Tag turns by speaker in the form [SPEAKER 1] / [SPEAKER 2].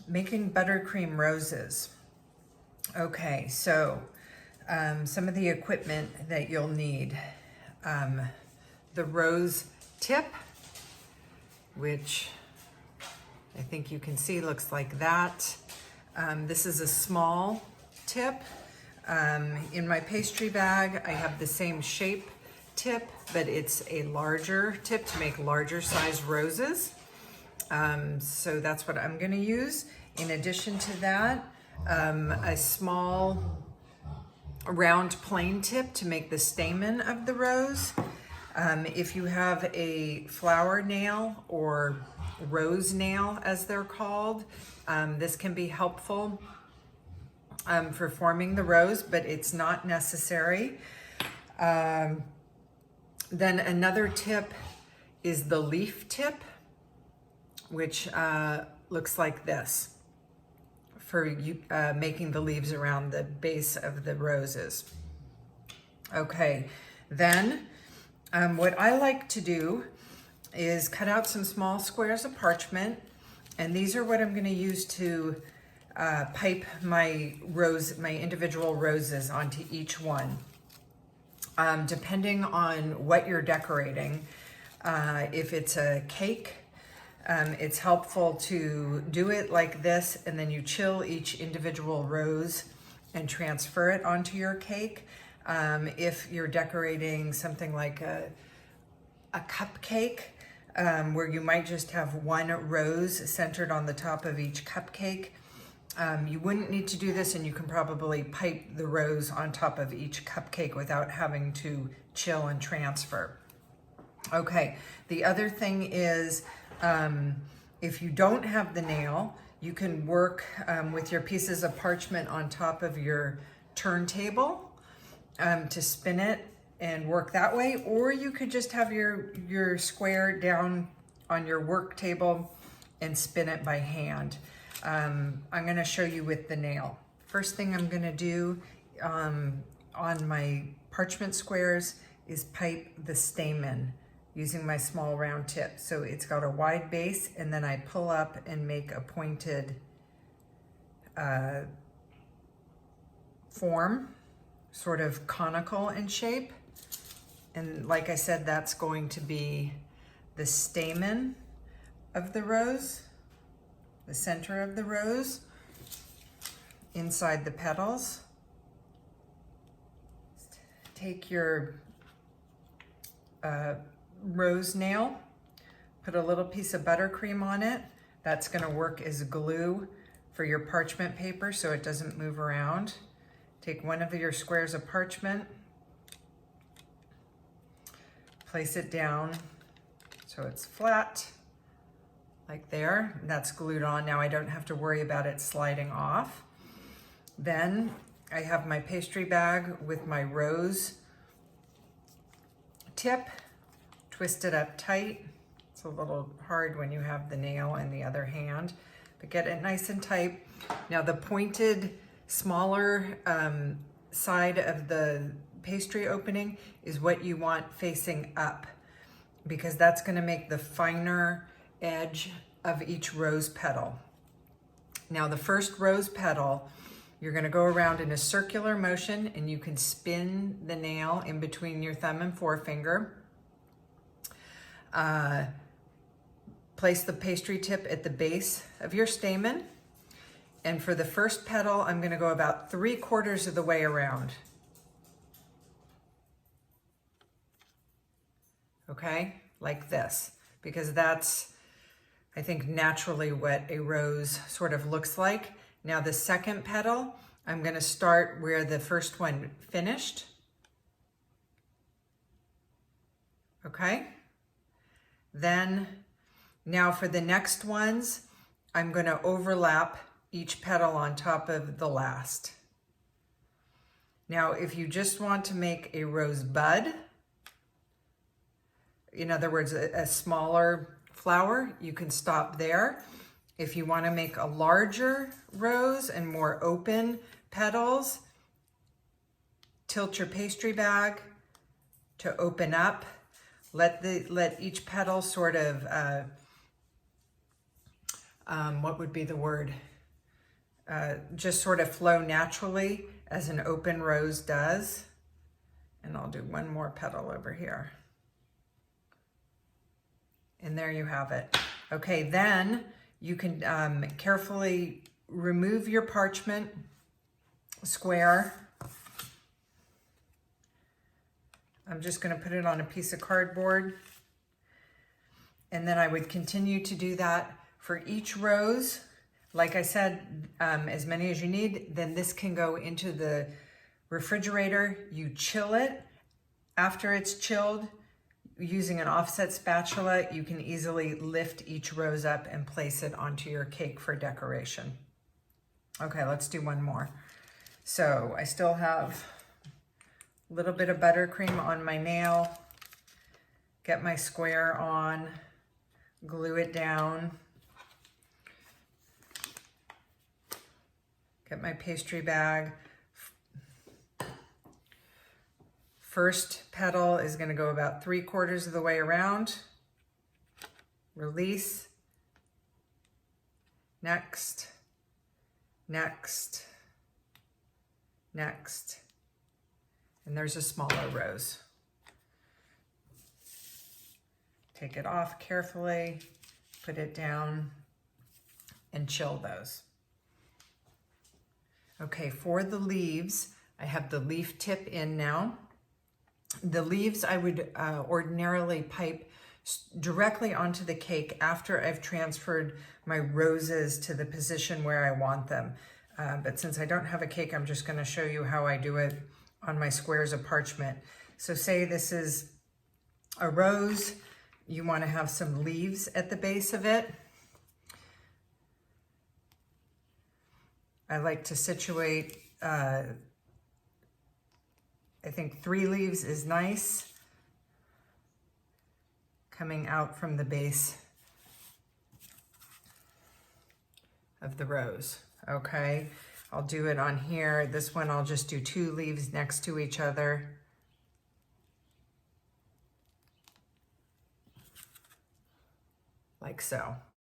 [SPEAKER 1] Making buttercream roses. Okay, so some of the equipment that you'll need. The rose tip, which I think you can see looks like that. This is a small tip. In my pastry bag, I have the same shape tip, but it's a larger tip to make larger size roses. So that's what I'm gonna use. In addition to that, a small round plain tip to make the stamen of the rose. If you have a flower nail or rose nail, as they're called, this can be helpful for forming the rose, but it's not necessary. Then another tip is the leaf tip, which looks like this for you making the leaves around the base of the roses. Okay, then what I like to do is cut out some small squares of parchment, and these are what I'm going to use to pipe my individual roses onto each one. Depending on what you're decorating, if it's a cake, it's helpful to do it like this, and then you chill each individual rose and transfer it onto your cake. If you're decorating something like a cupcake, where you might just have one rose centered on the top of each cupcake, you wouldn't need to do this, and you can probably pipe the rose on top of each cupcake without having to chill and transfer. Okay, the other thing is, if you don't have the nail, you can work with your pieces of parchment on top of your turntable to spin it and work that way, or you could just have your square down on your work table and spin it by hand. I'm going to show you with the nail. First thing I'm going to do on my parchment squares is pipe the stamen using my small round tip. So it's got a wide base, and then I pull up and make a pointed form, sort of conical in shape. And like I said, that's going to be the stamen of the rose, the center of the rose, inside the petals. Take your rose nail, put a little piece of buttercream on it. That's going to work as glue for your parchment paper so it doesn't move around. Take one of your squares of parchment, place it down so it's flat, like there. That's glued on. Now I don't have to worry about it sliding off. Then I have my pastry bag with my rose tip. Twist it up tight. It's a little hard when you have the nail in the other hand, but get it nice and tight. Now the pointed, smaller side of the pastry opening is what you want facing up, because that's going to make the finer edge of each rose petal. Now the first rose petal, you're going to go around in a circular motion, and you can spin the nail in between your thumb and forefinger. Place the pastry tip at the base of your stamen. And for the first petal, I'm going to go about 3/4 of the way around. Okay, like this, because that's, I think, naturally what a rose sort of looks like. Now the second petal, I'm going to start where the first one finished. Okay. Then, now for the next ones, I'm going to overlap each petal on top of the last. Now, if you just want to make a rose bud, in other words, a smaller flower, you can stop there. If you want to make a larger rose and more open petals, tilt your pastry bag to open up. Let each petal sort of, what would be the word? just sort of flow naturally as an open rose does. And I'll do one more petal over here. And there you have it. Okay, then you can carefully remove your parchment square. I'm just going to put it on a piece of cardboard. And then I would continue to do that for each rose. Like I said, as many as you need. Then this can go into the refrigerator. You chill it. After it's chilled, using an offset spatula, you can easily lift each rose up and place it onto your cake for decoration. Okay, let's do one more. So I still have a little bit of buttercream on my nail. Get my square on, glue it down. Get my pastry bag. First petal is going to go about 3/4 of the way around. Release. Next. Next. Next. And there's a smaller rose. Take it off carefully, put it down, and chill those. Okay, for the leaves, I have the leaf tip in now. The leaves I would ordinarily pipe directly onto the cake after I've transferred my roses to the position where I want them. But since I don't have a cake, I'm just going to show you how I do it on my squares of parchment. So say this is a rose. You want to have some leaves at the base of it. I like to situate, I think 3 leaves is nice, coming out from the base of the rose. Okay, I'll do it on here. This one I'll just do 2 leaves next to each other. Like so.